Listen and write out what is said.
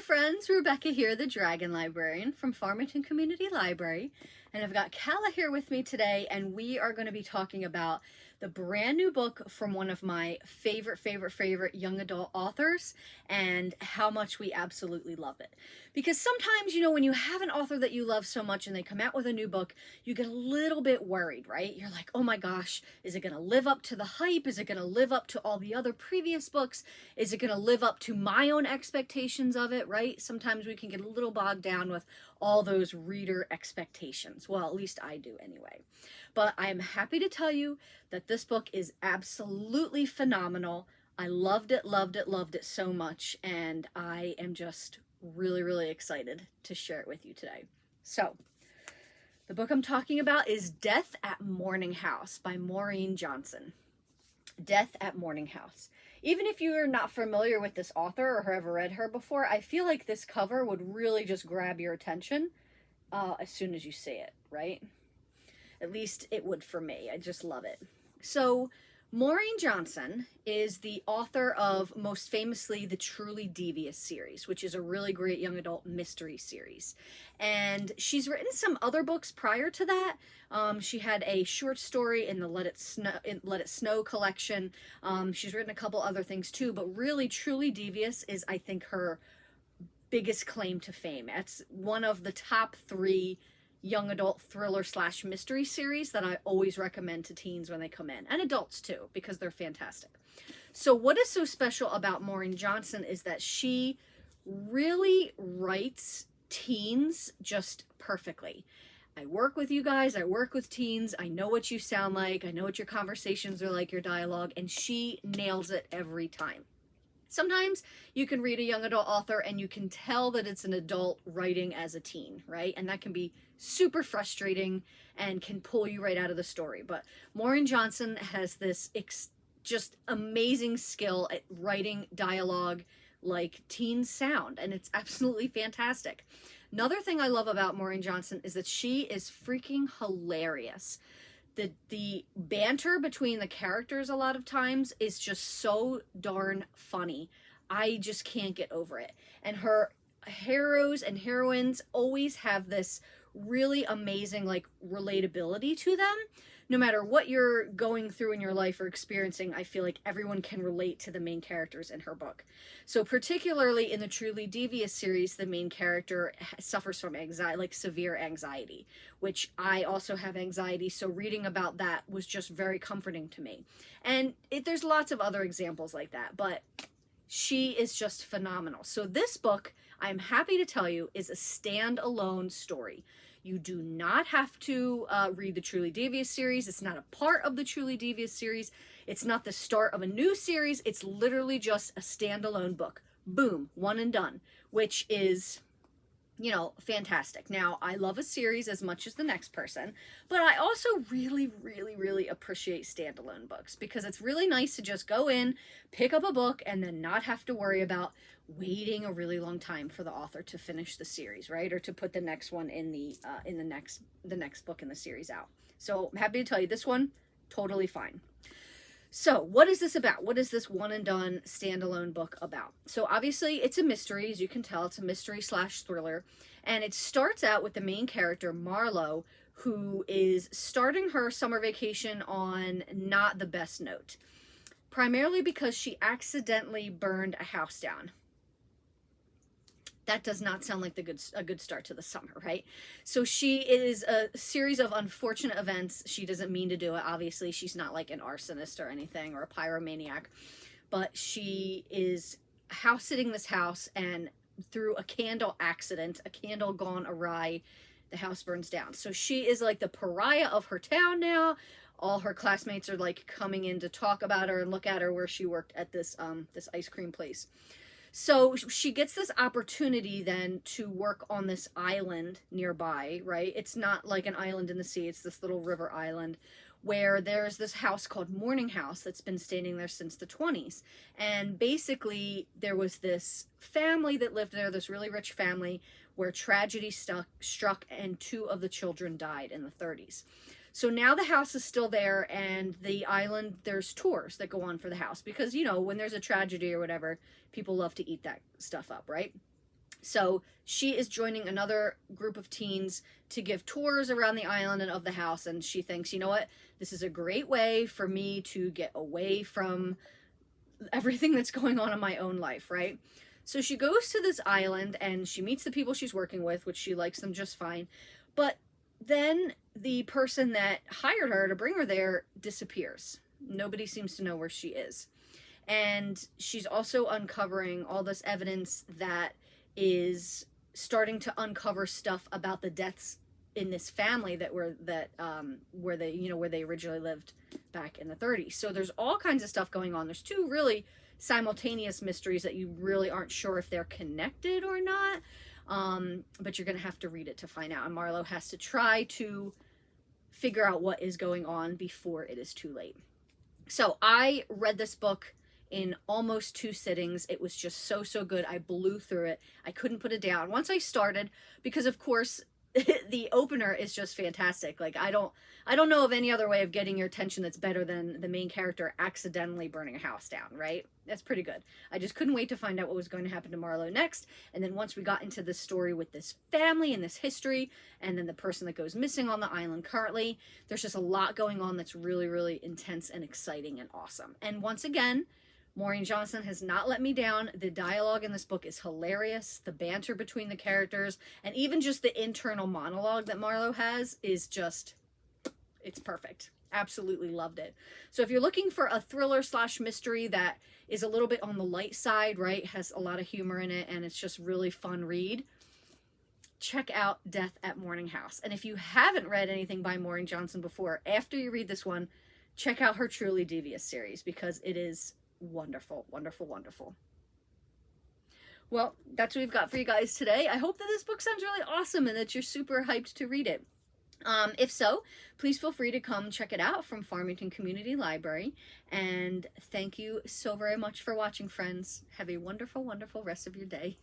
friends, Rebecca here, the Dragon Librarian from Farmington Community Library, and I've got Kala here with me today, and we are going to be talking about the brand new book from one of my favorite young adult authors, and how much we absolutely love it. Because sometimes, when you have an author that you love so much and they come out with a new book, you get a little bit worried, right? You're like, oh my gosh, is it going to live up to the hype? Is it going to live up to all the other previous books? Is it going to live up to my own expectations of it, right? Sometimes we can get a little bogged down with all those reader expectations. Well, at least I do anyway. But I am happy to tell you that this book is absolutely phenomenal. I loved it so much, and I am just really excited to share it with you today. So, the book I'm talking about is Death at Morning House by Maureen Johnson. Death at Morning House. Even if you're not familiar with this author or have ever read her before, I feel like this cover would really just grab your attention as soon as you see it, right? At least it would for me. I just love it. So, Maureen Johnson is the author of, most famously, the Truly Devious series, which is a really great young adult mystery series. And she's written some other books prior to that. She had a short story in the Let It Snow collection. She's written a couple other things too, but really Truly Devious is, I think, her biggest claim to fame. It's one of the top 3 young adult thriller / mystery series that I always recommend to teens when they come in, and adults too, because they're fantastic. So what is so special about Maureen Johnson is that she really writes teens just perfectly. I work with you guys, I work with teens, I know what you sound like, I know what your conversations are like, your dialogue, and she nails it every time. Sometimes you can read a young adult author and you can tell that it's an adult writing as a teen, right? And that can be super frustrating and can pull you right out of the story. But Maureen Johnson has this just amazing skill at writing dialogue like teens sound, and it's absolutely fantastic. Another thing I love about Maureen Johnson is that she is freaking hilarious. The banter between the characters a lot of times is just so darn funny. I just can't get over it. And her heroes and heroines always have this really amazing relatability to them. No matter what you're going through in your life or experiencing, I feel like everyone can relate to the main characters in her book. So particularly in the Truly Devious series, the main character suffers from anxiety, severe anxiety, which I also have anxiety, so reading about that was just very comforting to me. And there's lots of other examples like that, but she is just phenomenal. So this book, I'm happy to tell you, is a standalone story. You do not have to read the Truly Devious series. It's not a part of the Truly Devious series. It's not the start of a new series. It's literally just a standalone book. Boom, one and done, which is, fantastic. Now, I love a series as much as the next person, but I also really appreciate standalone books because it's really nice to just go in, pick up a book, and then not have to worry about waiting a really long time for the author to finish the series, right? Or to put the next one in the next book in the series out. So I'm happy to tell you this one, totally fine. So what is this about? What is this one and done standalone book about? So obviously it's a mystery, as you can tell. It's a mystery / thriller. And it starts out with the main character, Marlo, who is starting her summer vacation on not the best note. Primarily because she accidentally burned a house down. That does not sound like a good start to the summer, right? So she is a series of unfortunate events. She doesn't mean to do it. Obviously, she's not like an arsonist or anything or a pyromaniac. But she is house-sitting this house, and through a candle accident, a candle gone awry, the house burns down. So she is like the pariah of her town now. All her classmates are coming in to talk about her and look at her where she worked at this ice cream place. So she gets this opportunity then to work on this island nearby, right? It's not like an island in the sea. It's this little river island where there's this house called Morning House that's been standing there since the 20s. And basically there was this family that lived there, this really rich family, where tragedy struck and 2 of the children died in the 30s. So now the house is still there, and the island, there's tours that go on for the house because, when there's a tragedy or whatever, people love to eat that stuff up, right? So she is joining another group of teens to give tours around the island and of the house. And she thinks, you know what, this is a great way for me to get away from everything that's going on in my own life, right? So she goes to this island and she meets the people she's working with, which she likes them just fine. But then the person that hired her to bring her there disappears. Nobody seems to know where she is. And she's also uncovering all this evidence that is starting to uncover stuff about the deaths in this family where they originally lived back in the 30s. So there's all kinds of stuff going on. There's two really simultaneous mysteries that you really aren't sure if they're connected or not. But you're going to have to read it to find out. And Marlowe has to try to figure out what is going on before it is too late. So I read this book in almost 2 sittings. It was just so good. I blew through it. I couldn't put it down once I started, because of course the opener is just fantastic. Like I don't know of any other way of getting your attention that's better than the main character accidentally burning a house down, right? That's pretty good. I just couldn't wait to find out what was going to happen to Marlowe next. And then once we got into this story with this family and this history, and then the person that goes missing on the island currently, there's just a lot going on that's really intense and exciting and awesome. And once again, Maureen Johnson has not let me down. The dialogue in this book is hilarious. The banter between the characters, and even just the internal monologue that Marlowe has is just, it's perfect. Absolutely loved it. So if you're looking for a thriller / mystery that is a little bit on the light side, right, has a lot of humor in it, and it's just really fun read, check out Death at Morning House. And if you haven't read anything by Maureen Johnson before, after you read this one, check out her Truly Devious series, because it is wonderful. Well, that's what we've got for you guys today. I hope that this book sounds really awesome and that you're super hyped to read it. If so, please feel free to come check it out from Farmington Community Library. And thank you so very much for watching, friends. Have a wonderful rest of your day.